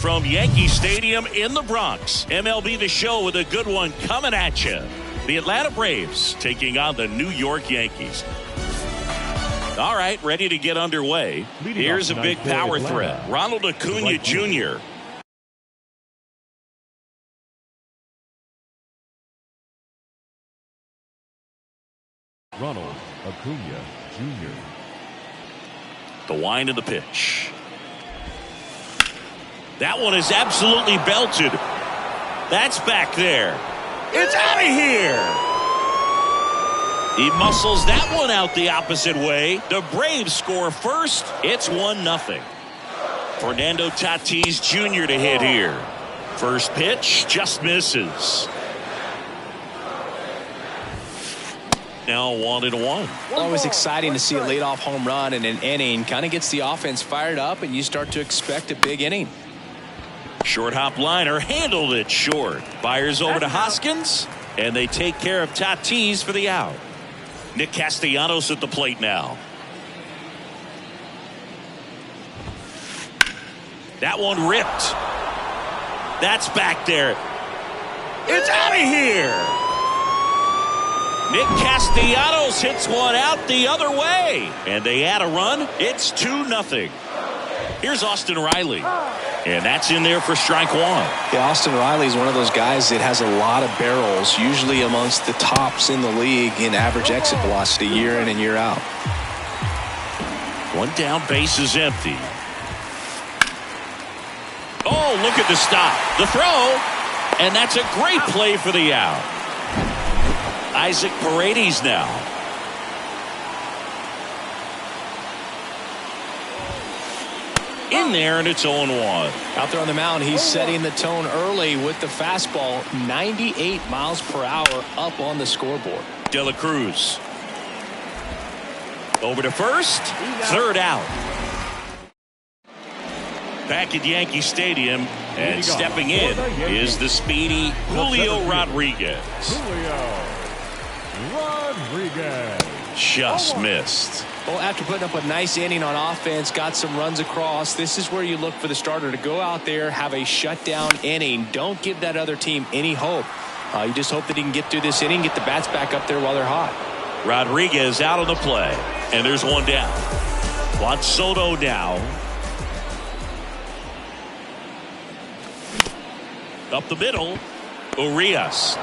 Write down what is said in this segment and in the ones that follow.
from Yankee Stadium in the Bronx. MLB The Show with a good one coming at you. The Atlanta Braves taking on the New York Yankees. All right, ready to get underway. Here's a big power threat. Ronald Acuna Jr. Ronald Acuna Jr. The wind of the pitch. That one is absolutely belted. That's back there. It's out of here. He muscles that one out the opposite way. The Braves score first. It's 1-0. Fernando Tatis Jr. to hit here. First pitch just misses. Now 1-1. Always exciting to see a leadoff home run in an inning. Kind of gets the offense fired up, and you start to expect a big inning. Short hop liner handled it short. Fires over to Hoskins, and they take care of Tatis for the out. Nick Castellanos at the plate now. That one ripped. That's back there. It's out of here. Nick Castellanos hits one out the other way. And they add a run. It's 2-0. Here's Austin Riley. And that's in there for strike one. Yeah, Austin Riley is one of those guys that has a lot of barrels, usually amongst the tops in the league in average exit velocity year in and year out. One down, base is empty. Oh, look at the stop. The throw. And that's a great play for the out. Isaac Paredes now. In there, and it's 0-1. Out there on the mound, he's setting the tone early with the fastball. 98 miles per hour up on the scoreboard. De La Cruz. Over to first. Third out. Back at Yankee Stadium, and stepping in is the speedy Julio Rodriguez. Just missed. Well, after putting up a nice inning on offense, got some runs across, this is where you look for the starter to go out there, have a shutdown inning. Don't give that other team any hope. You just hope that he can get through this inning, get the bats back up there while they're hot. Rodriguez out on the play, and there's one down. Juan Soto now. Up the middle, Urias.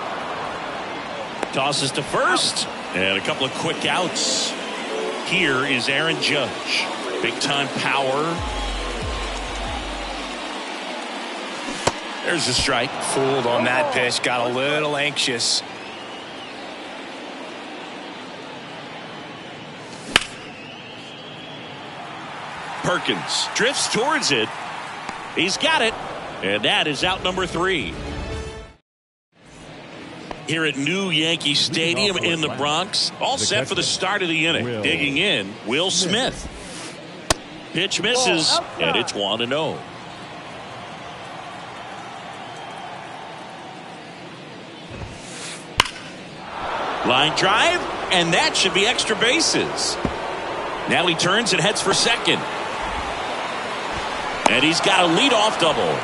Tosses to first, and a couple of quick outs. Here is Aaron Judge. Big time power. There's a strike. Fooled on that pitch, got a little anxious. Perkins drifts towards it. He's got it, and that is out number 3. Here at New Yankee Stadium in the Bronx. All set for the start of the inning. Digging in, Will Smith. Pitch misses, and it's 1-0. Line drive, and that should be extra bases. Now he turns and heads for second. And he's got a leadoff double.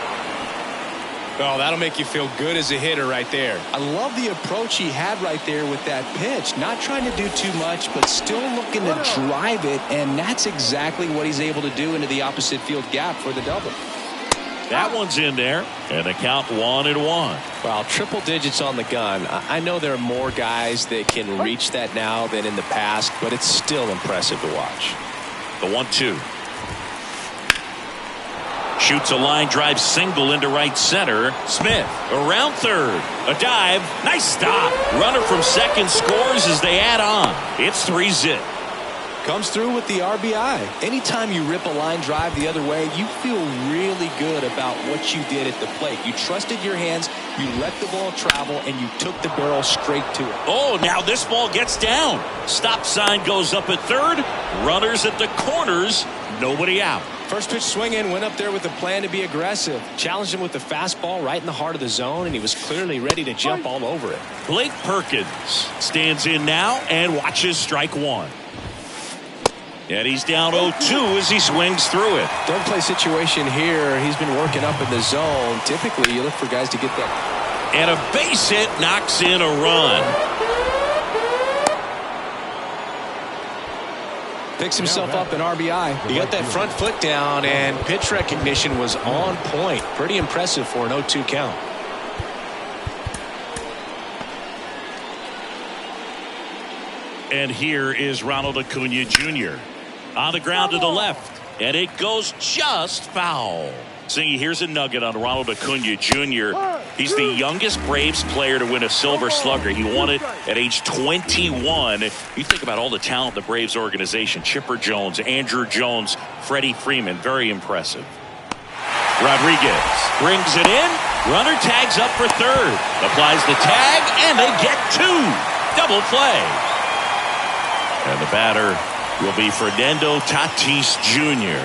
Oh, that'll make you feel good as a hitter right there. I love the approach he had right there with that pitch. Not trying to do too much, but still looking to drive it, and that's exactly what he's able to do into the opposite field gap for the double. That one's in there, and the count 1-1. Well, triple digits on the gun. I know there are more guys that can reach that now than in the past, but it's still impressive to watch. The 1-2. Shoots a line drive single into right center. Smith around third. A dive. Nice stop. Runner from second scores as they add on. It's 3-0. Comes through with the RBI. Anytime you rip a line drive the other way, you feel really good about what you did at the plate. You trusted your hands, you let the ball travel, and you took the barrel straight to it. Oh, now this ball gets down. Stop sign goes up at third. Runners at the corners. Nobody out. First pitch swinging, went up there with a plan to be aggressive. Challenged him with the fastball right in the heart of the zone, and he was clearly ready to jump all over it. Blake Perkins stands in now and watches strike one. And he's down 0-2 as he swings through it. Don't play situation here. He's been working up in the zone. Typically, you look for guys to get that. And a base hit knocks in a run. Picks himself up an RBI. He got that front foot down, and pitch recognition was on point. Pretty impressive for an 0-2 count. And here is Ronald Acuna Jr. on the ground to the left, and it goes just foul. See, here's a nugget on Ronald Acuna Jr. He's the youngest Braves player to win a Silver Slugger. He won it at age 21. You think about all the talent in the Braves organization. Chipper Jones, Andrew Jones, Freddie Freeman. Very impressive. Rodriguez brings it in. Runner tags up for third. Applies the tag, and they get two. Double play. And the batter will be Fernando Tatis Jr.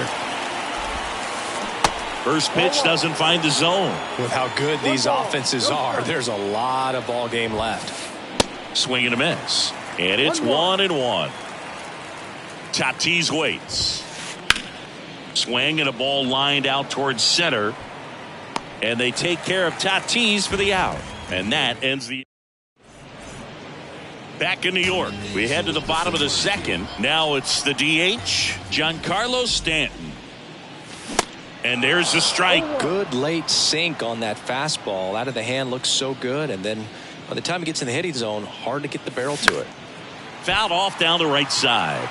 First pitch doesn't find the zone. With how good these offenses are, there's a lot of ball game left. Swing and a miss. And it's 1-1. Tatis waits. Swing and a ball lined out towards center. And they take care of Tatis for the out. And that ends the... Back in New York, we head to the bottom of the second. Now it's the DH, Giancarlo Stanton. And there's a strike. Good late sink on that fastball. Out of the hand, looks so good. And then by the time he gets in the hitting zone, hard to get the barrel to it. Fouled off down the right side.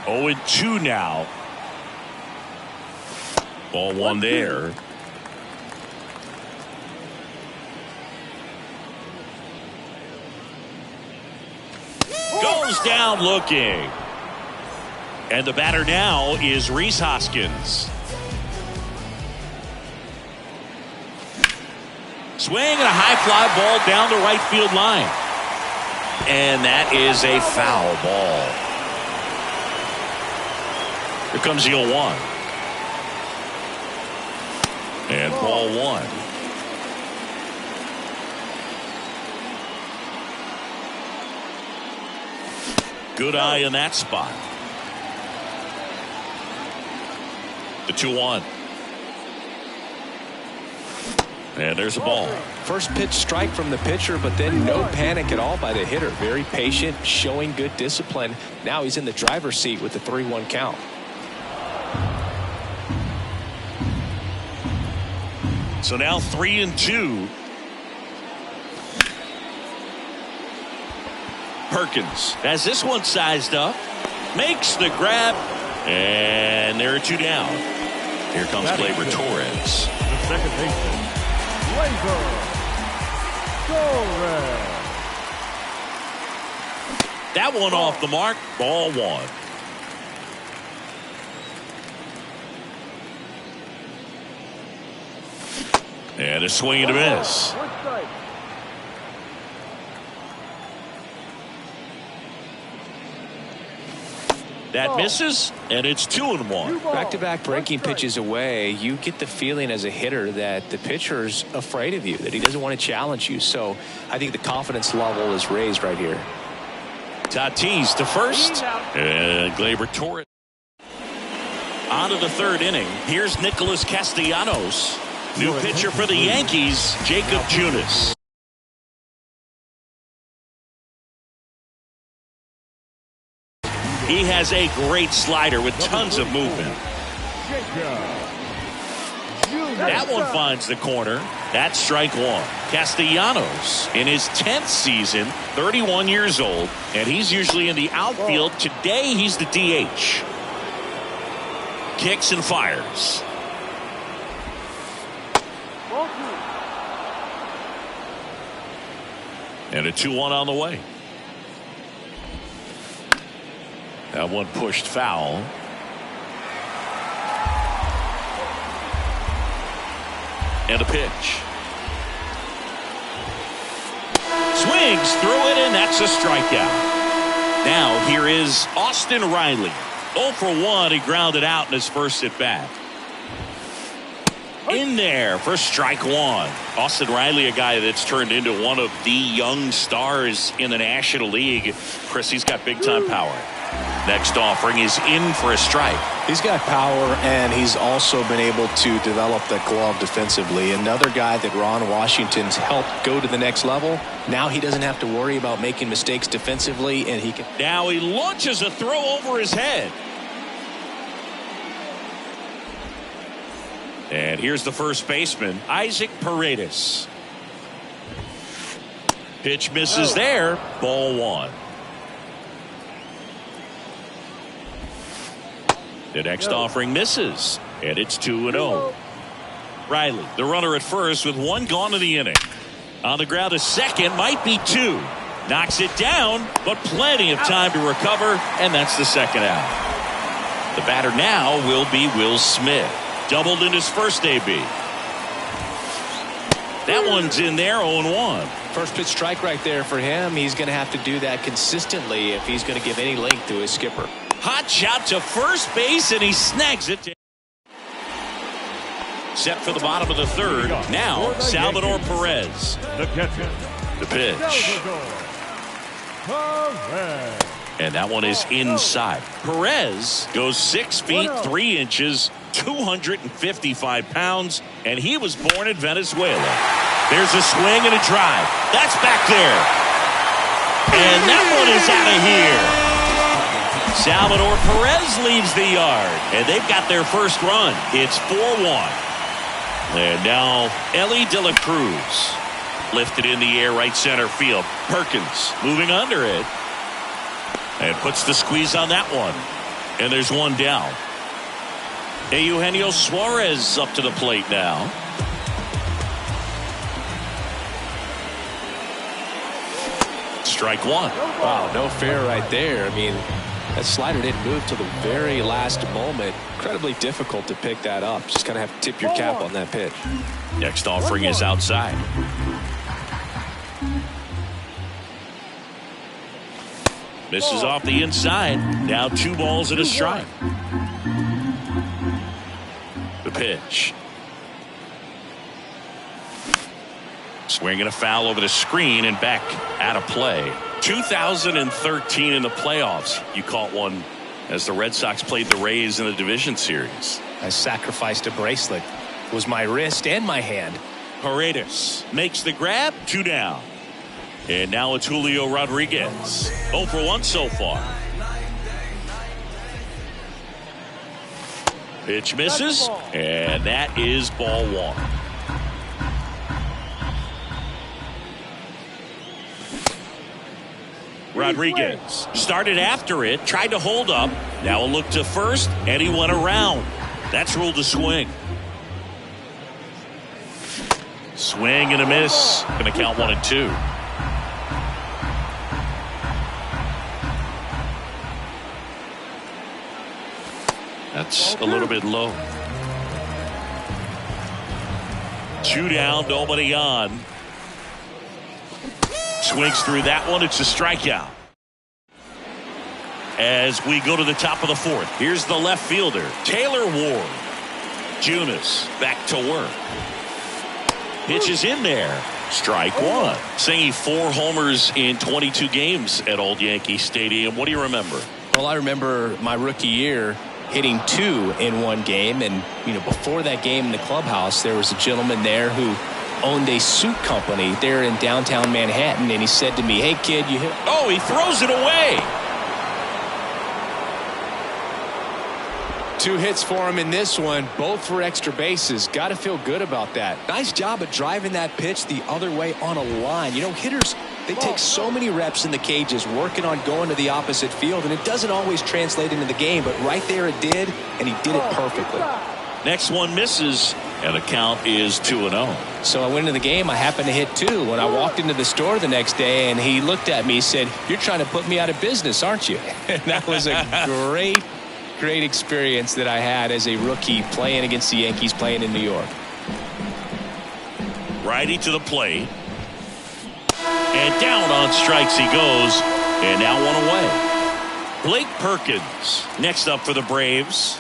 Oh, 0-2 now. Ball one there. Goes down looking. And the batter now is Rhys Hoskins. Swing and a high fly ball down the right field line. And that is a foul ball. Here comes the 0-1. And ball one. Good eye in that spot. The 2-1. And there's a ball. First pitch strike from the pitcher, but then no panic at all by the hitter. Very patient, showing good discipline. Now he's in the driver's seat with the 3-1 count. So now 3-2. Perkins has this one sized up, makes the grab, and there are two down. Here comes Gleyber Torres. The second baseman, Gleyber Torres. That one off the mark. Ball one. And a swing and a miss. That misses, and it's 2-1. Back-to-back breaking pitches away, you get the feeling as a hitter that the pitcher's afraid of you, that he doesn't want to challenge you. So I think the confidence level is raised right here. Tatis to first, and Gleyber Torres. On to the third inning. Here's Nicholas Castellanos. New pitcher for the Yankees, Jacob Junis. He has a great slider with tons of movement. That one finds the corner. That's strike one. Castellanos in his 10th season, 31 years old, and he's usually in the outfield. Today he's the DH. Kicks and fires. And a 2-1 on the way. That one pushed foul. And a pitch. Swings through it, and that's a strikeout. Now here is Austin Riley. 0 for 1. He grounded out in his first at bat. in there for strike one. Austin Riley, a guy that's turned into one of the young stars in the National League. Chris, he's got big-time power. Next offering is in for a strike. He's got power, and he's also been able to develop that glove defensively. Another guy that Ron Washington's helped go to the next level. Now he doesn't have to worry about making mistakes defensively, and he can. Now he launches a throw over his head. And here's the first baseman, Isaac Paredes. Pitch misses there. Ball one. The next offering misses, and it's 2-0. Riley, the runner at first with one gone in the inning. On the ground, a second, might be two. Knocks it down, but plenty of time to recover, and that's the second out. The batter now will be Will Smith. Doubled in his first AB. That one's in there, 0-1. First pitch strike right there for him. He's going to have to do that consistently if he's going to give any length to his skipper. Hot shot to first base, and he snags it. Set for the bottom of the third. Now, Salvador Perez. The catcher. The pitch. Perez. And that one is inside. Perez goes 6 feet 3 inches, 255 pounds, and he was born in Venezuela. There's a swing and a drive. That's back there. And that one is out of here. Salvador Perez leaves the yard, and they've got their first run. It's 4-1. And now Ellie De La Cruz lifted in the air, right center field. Perkins moving under it and puts the squeeze on that one. And there's one down. Eugenio Suarez up to the plate now. Strike one. Wow, no fair right there. I mean, that slider didn't move till the very last moment. Incredibly difficult to pick that up. Just kind of have to tip your cap on that pitch. Next offering is outside. Misses off the inside. Now 2 balls and a strike. The pitch. Swinging a foul over the screen and back out of play. 2013 in the playoffs, you caught one as the Red Sox played the Rays in the division series. I sacrificed a bracelet. It was my wrist and my hand. Paredes makes the grab, 2 down. And now it's Julio Rodriguez. 0 for 1 so far. Pitch misses, and that is ball one. Rodriguez started after it, tried to hold up. Now a look to first, and he went around. That's ruled a swing. Swing and a miss. Going to count 1 and 2. That's a little bit low. 2 down, nobody on. Swings through that one. It's a strikeout. As we go to the top of the 4th, here's the left fielder, Taylor Ward. Junis back to work. Pitch is in there. Strike one. Singing 4 homers in 22 games at Old Yankee Stadium. What do you remember? Well, I remember my rookie year hitting 2 in one game. And, you know, before that game in the clubhouse, there was a gentleman there who owned a suit company there in downtown Manhattan. And he said to me, "Hey, kid, you hit." Oh, he throws it away. 2 hits for him in this one, both for extra bases. Got to feel good about that. Nice job of driving that pitch the other way on a line. You know, hitters, they take so many reps in the cages working on going to the opposite field, and it doesn't always translate into the game, but right there it did, and he did it perfectly. Next one misses, and the count is 2-0. So I went into the game. I happened to hit 2. When I walked into the store the next day, and he looked at me, he said, "You're trying to put me out of business, aren't you?" And that was a great experience that I had as a rookie playing against the Yankees, playing in New York. Righty to the plate. And down on strikes he goes. And now 1 away. Blake Perkins next up for the Braves.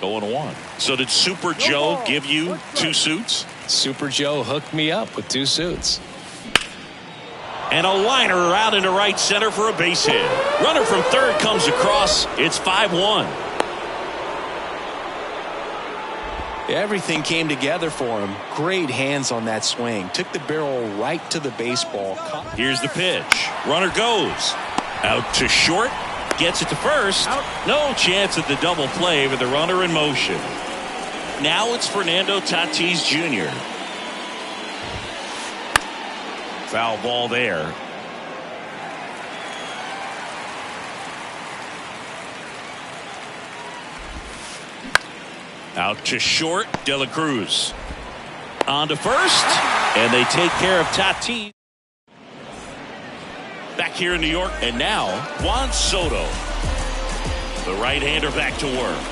0-1. So did Super Joe give you 2 suits? Super Joe hooked me up with 2 suits. And a liner out into right center for a base hit. Runner from third comes across. It's 5-1. Everything came together for him. Great hands on that swing. Took the barrel right to the baseball. Here's the pitch. Runner goes. Out to short. Gets it to first. No chance at the double play with the runner in motion. Now it's Fernando Tatis Jr. Foul ball there. Out to short. De La Cruz. On to first. And they take care of Tatis. Back here in New York. And now Juan Soto. The right-hander back to work.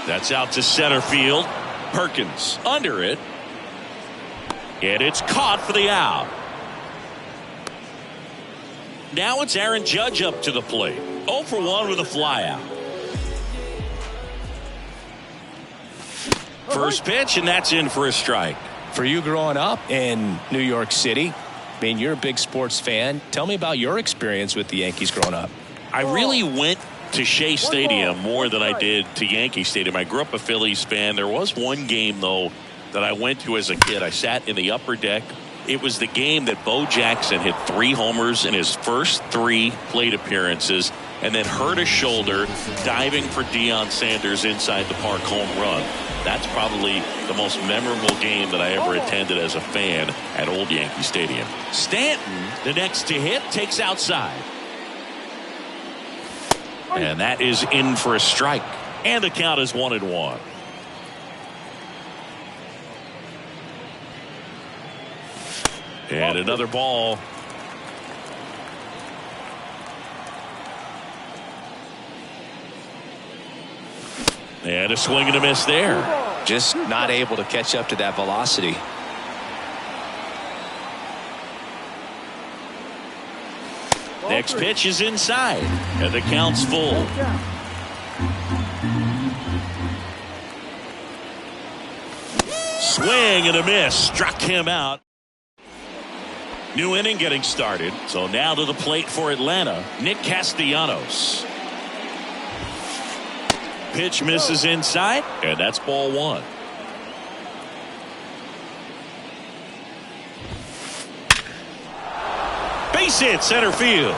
That's out to center field. Perkins under it. And it's caught for the out. Now it's Aaron Judge up to the plate. 0 for 1 with a flyout. First pitch, and that's in for a strike. For you growing up in New York City, I mean, you're a big sports fan. Tell me about your experience with the Yankees growing up. I really went to Shea Stadium more than I did to Yankee Stadium. I grew up a Phillies fan. There was one game, though, that I went to as a kid. I sat in the upper deck. It was the game that Bo Jackson hit 3 homers in his first 3 plate appearances and then hurt his shoulder diving for Deion Sanders inside the park home run. That's probably the most memorable game that I ever attended as a fan at Old Yankee Stadium. Stanton, the next to hit, takes outside. And that is in for a strike. And the count is 1-1. And another ball. And a swing and a miss there. Just not able to catch up to that velocity. Next pitch is inside. And the count's full. Swing and a miss. Struck him out. New inning getting started. So now to the plate for Atlanta, Nick Castellanos. Pitch misses inside, and that's ball 1. Base hit center field.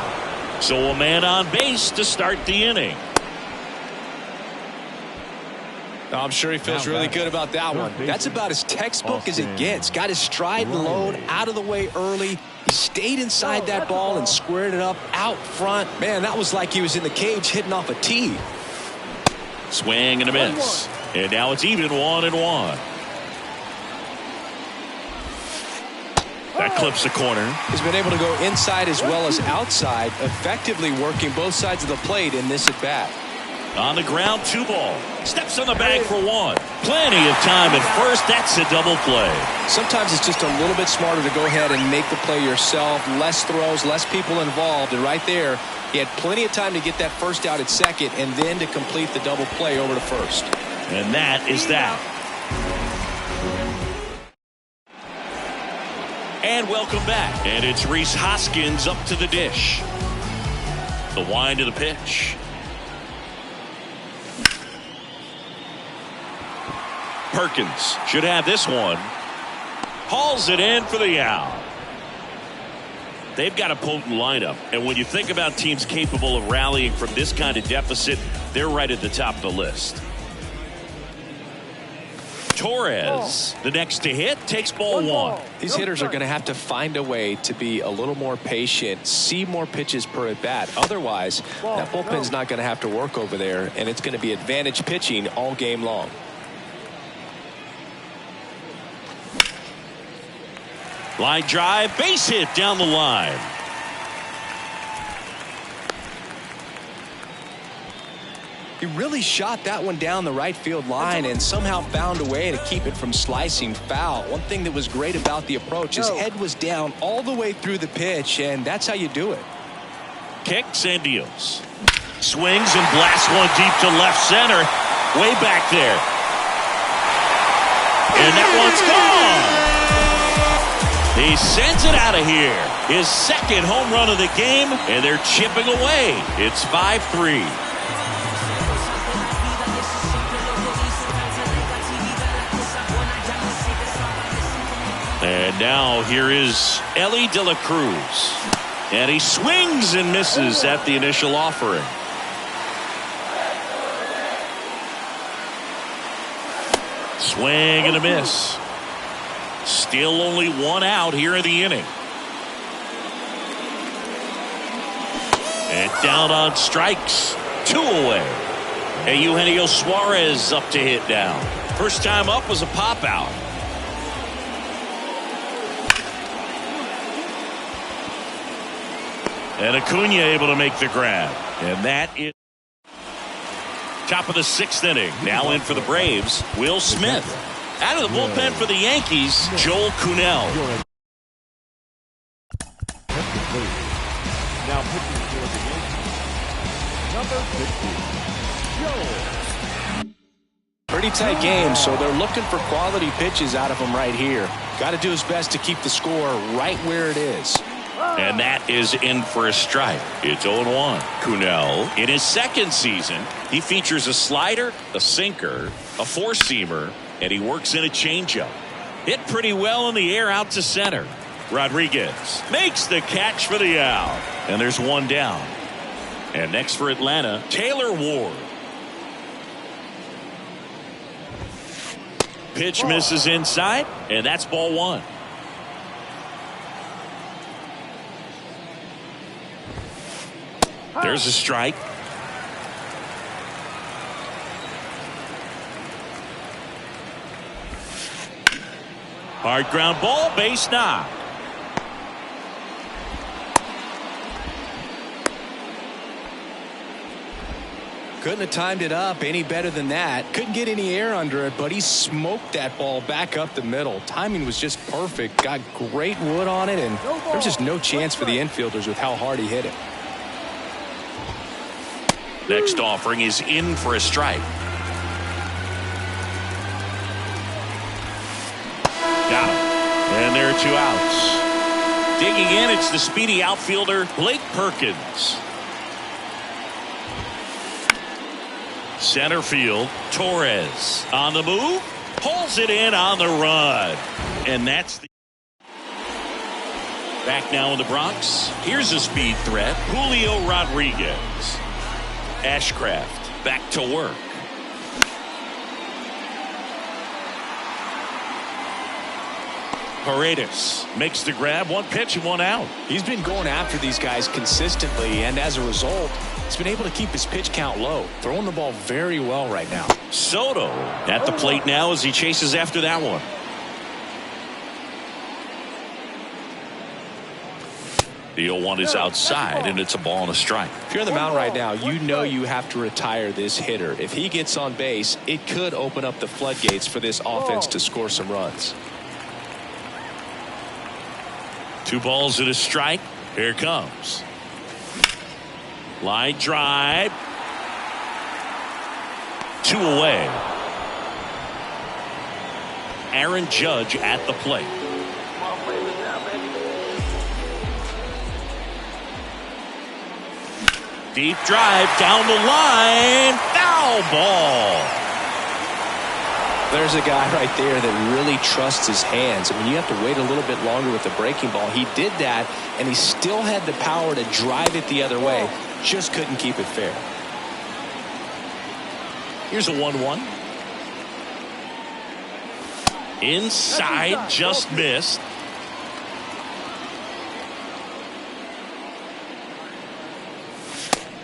So a man on base to start the inning. I'm sure he feels really good about that one. That's about as textbook as it gets. Got his stride and load out of the way early. He stayed inside that ball and squared it up out front. Man, that was like he was in the cage hitting off a tee. Swing and a miss. And now it's even 1-1. That clips the corner. He's been able to go inside as well as outside, effectively working both sides of the plate in this at bat. On the ground, 2 ball. Steps on the bag for 1. Plenty of time at first. That's a double play. Sometimes it's just a little bit smarter to go ahead and make the play yourself. Less throws, less people involved. And right there, he had plenty of time to get that first out at second and then to complete the double play over to first. And that is that. And welcome back. And it's Rhys Hoskins up to the dish. The wind of the pitch. Perkins should have this one. Hauls it in for the out. They've got a potent lineup. And when you think about teams capable of rallying from this kind of deficit, they're right at the top of the list. Torres, the next to hit, takes ball 1. These hitters are going to have to find a way to be a little more patient, see more pitches per at bat. Otherwise, that bullpen's not going to have to work over there, and it's going to be advantage pitching all game long. Line drive, base hit down the line. He really shot that one down the right field line and somehow found a way to keep it from slicing foul. One thing that was great about the approach, his head was down all the way through the pitch, and that's how you do it. Kicks and deals. Swings and blasts one deep to left center. Way back there. And that one's gone. He sends it out of here. His second home run of the game, and they're chipping away. It's 5-3. And now here is Elly De La Cruz. And he swings and misses at the initial offering. Swing and a miss. Still only one out here in the inning. And down on strikes. 2 away. And Eugenio Suarez up to hit now. First time up was a pop out. And Acuna able to make the grab. And that is top of the 6th inning. Now in for the Braves, Will Smith. Out of the bullpen for the Yankees, Joel Kuhnel. Now pitching for the Yankees, number 15, Joel. Pretty tight game, so they're looking for quality pitches out of him right here. Got to do his best to keep the score right where it is. And that is in for a strike. It's 0-1. Kuhnel, in his second season, he features a slider, a sinker, a four-seamer, and he works in a changeup. Hit pretty well in the air out to center. Rodriguez makes the catch for the out. And there's one down. And next for Atlanta, Taylor Ward. Pitch misses inside, and that's ball 1. There's a strike. Hard ground ball, base knock. Couldn't have timed it up any better than that. Couldn't get any air under it, but he smoked that ball back up the middle. Timing was just perfect. Got great wood on it, and there's just no chance for the infielders with how hard he hit it. Next offering is in for a strike. Got him. And there are 2 outs. Digging in, it's the speedy outfielder, Blake Perkins. Center field, Torres on the move, pulls it in on the run. And that's the back now in the Bronx. Here's a speed threat, Julio Rodriguez. Ashcraft back to work. Paredes makes the grab, 1 pitch and 1 out. He's been going after these guys consistently, and as a result, he's been able to keep his pitch count low, throwing the ball very well right now. Soto at the plate now as he chases after that one. The 0-1 is outside, and it's a ball and a strike. If you're on the mound right now, you know you have to retire this hitter. If he gets on base, it could open up the floodgates for this offense to score some runs. 2 balls and a strike. Here it comes. Line drive. 2 away. Aaron Judge at the plate. Deep drive down the line. Foul ball. There's a guy right there that really trusts his hands. I mean, you have to wait a little bit longer with the breaking ball. He did that, and he still had the power to drive it the other way. Just couldn't keep it fair. Here's a 1-1. Inside, just missed.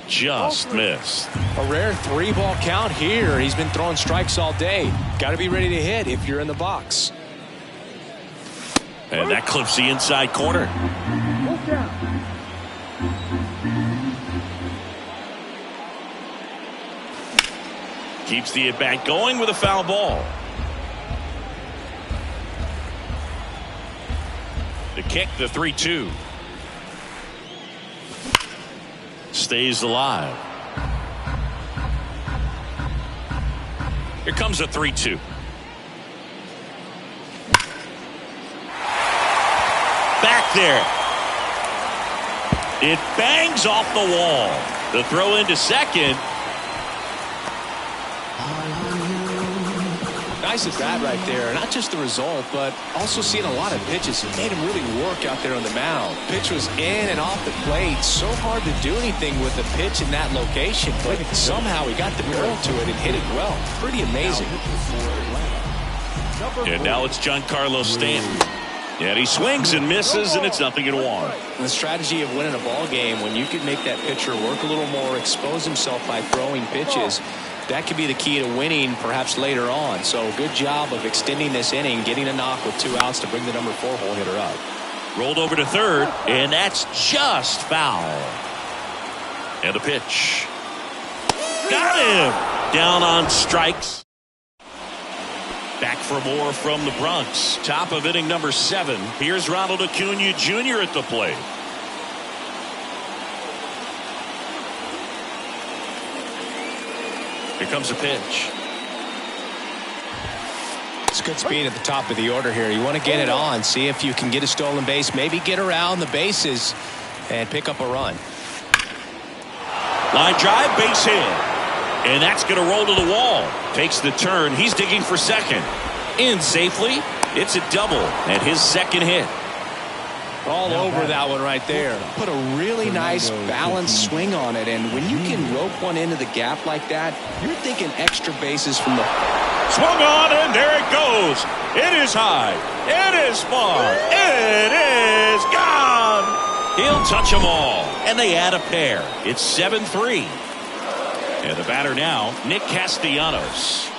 Just missed. A rare 3-ball count here. He's been throwing strikes all day. Got to be ready to hit if you're in the box. And that clips the inside corner. Keeps the at-bat going with a foul ball. The kick, the 3-2. Stays alive. Here comes a 3-2. Back there. It bangs off the wall. The throw into second. Nice at bat right there. Not just the result, but also seeing a lot of pitches. It made him really work out there on the mound. Pitch was in and off the plate. So hard to do anything with the pitch in that location, but somehow he got the barrel to it and hit it well. Pretty amazing. And now it's Giancarlo Stanton. And he swings and misses, and it's 0-1. The strategy of winning a ball game, when you can make that pitcher work a little more, expose himself by throwing pitches, that could be the key to winning perhaps later on. So good job of extending this inning, getting a knock with 2 outs to bring the number 4 hole hitter up. Rolled over to third, and that's just foul. And a pitch. Got him! Down on strikes. Back for more from the Bronx. Top of inning number 7. Here's Ronald Acuna Jr. at the plate. Here comes a pitch. It's good speed at the top of the order here. You want to get it on, see if you can get a stolen base, maybe get around the bases and pick up a run. Line drive, base hit. And that's going to roll to the wall. Takes the turn. He's digging for second. In safely. It's a double. And his second hit. All over that one right there. Put a really nice balanced swing on it. And when you can rope one into the gap like that, you're thinking extra bases from the... Swung on, and there it goes. It is high. It is far. It is gone. He'll touch them all. And they add a pair. It's 7-3. And the batter now, Nick Castellanos.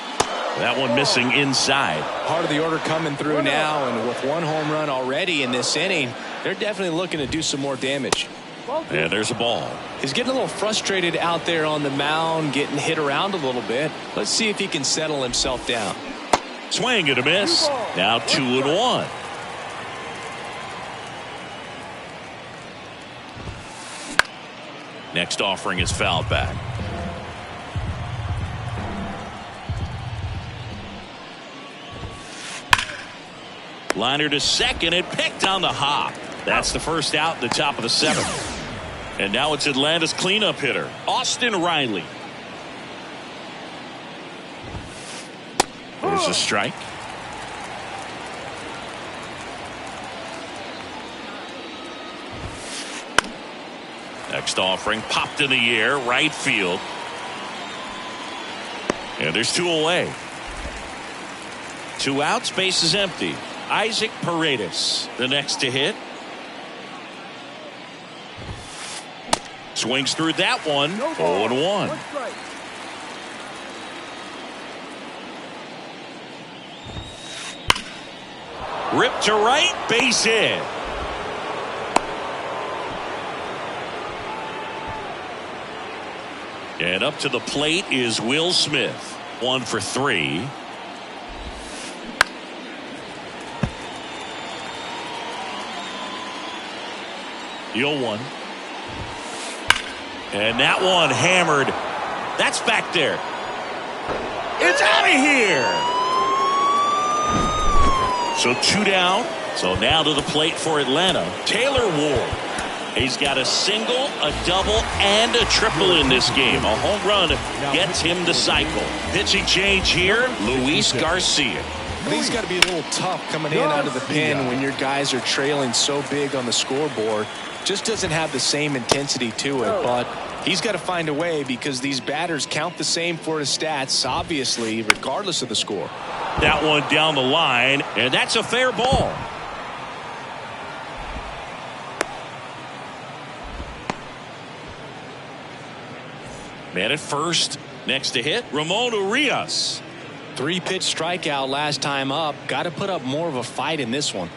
That one missing inside. Part of the order coming through now, and with 1 home run already in this inning, they're definitely looking to do some more damage. And there's a ball. He's getting a little frustrated out there on the mound, getting hit around a little bit. Let's see if he can settle himself down. Swing and a miss. Now 2-1. Next offering is fouled back. Liner to second and picked on the hop. That's the first out in the top of the 7th. And now it's Atlanta's cleanup hitter, Austin Riley. There's a strike. Next offering popped in the air, right field. And there's 2 away. 2 outs, base is empty. Isaac Paredes, the next to hit. Swings through that one. 0-1. Ripped to right, base hit. And up to the plate is Will Smith. 1 for 3. The 0-1. And that one hammered. That's back there. It's out of here. So 2 down. So now to the plate for Atlanta, Taylor Ward. He's got a single, a double, and a triple in this game. A home run gets him the cycle. Pitching change here, Luis Garcia. I think it's got to be a little tough coming in out of the pen when your guys are trailing so big on the scoreboard. Just doesn't have the same intensity to it, but he's got to find a way because these batters count the same for his stats, obviously, regardless of the score. That one down the line, and that's a fair ball. Man at first, next to hit, Ramon Urias. 3-pitch strikeout last time up. Got to put up more of a fight in this one.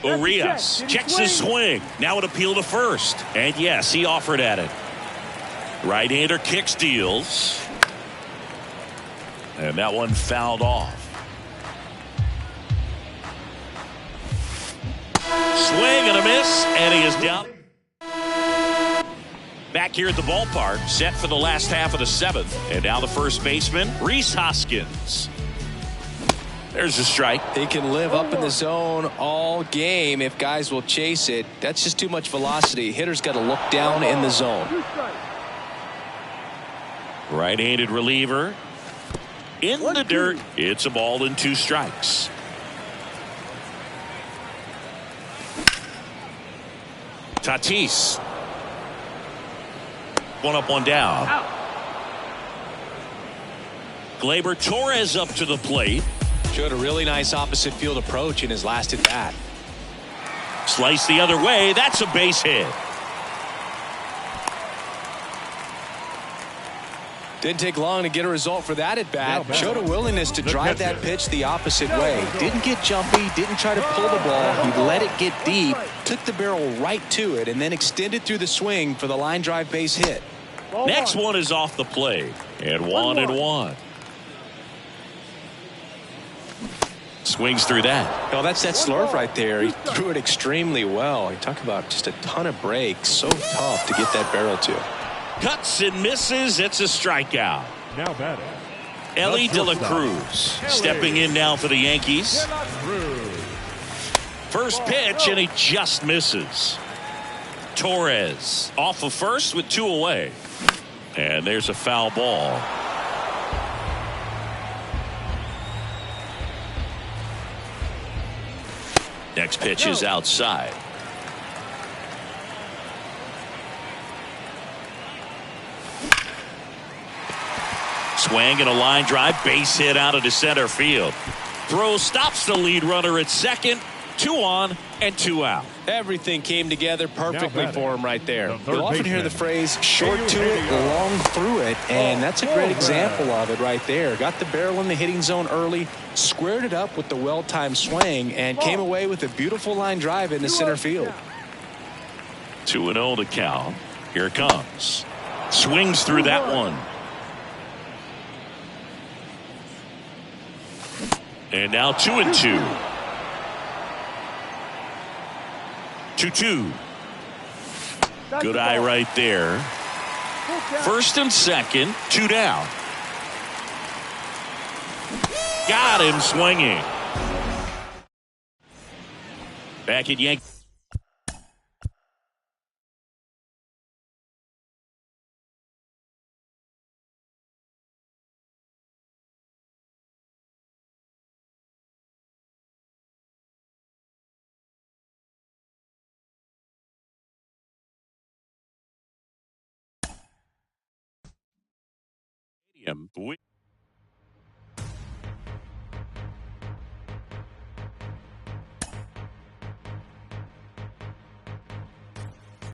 Urias checks his swing. Now an appeal to first. And yes, he offered at it. Right-hander kick steals. And that one fouled off. Swing and a miss. And he is down. back here at the ballpark, set for the last half of the seventh. And now the first baseman, Rhys Hoskins. There's a strike. He can live up in the zone all game if guys will chase it. That's just too much velocity. Hitter's got to look down in the zone. Right-handed reliever. In the dirt. It's a ball and 2 strikes. Tatis. 1 up, 1 down. Gleyber Torres up to the plate. Showed a really nice opposite field approach in his last at bat. Slice the other way. That's a base hit. Didn't take long to get a result for that at bat. Showed a willingness to drive that pitch the opposite way. Didn't get jumpy, didn't try to pull the ball. He let it get deep, took the barrel right to it, and then extended through the swing for the line drive base hit. Next one is off the plate. And 1-1. Swings through that. Oh, that's that slurve right there. He threw it extremely well. You talk about just a ton of breaks. So tough to get that barrel to. Cuts and misses. It's a strikeout. Now batting. Elly De La Cruz stepping in now for the Yankees. First pitch, and he just misses. Torres off of first with 2 away. And there's a foul ball. Next pitch is outside. Swing and a line drive, base hit out of the center field. Throw stops the lead runner at second. 2 on and 2 out. Everything came together perfectly for him right there. The You'll often hear the phrase short to it, long through it, and that's a great example of it right there. Got the barrel in the hitting zone early, squared it up with the well-timed swing, and came away with a beautiful line drive into center field. 2-0 to count. Here it comes. Swings through that one. And now 2-2. 2-2. Good eye right there. First and second, 2 down. Got him swinging. Back at Yankee.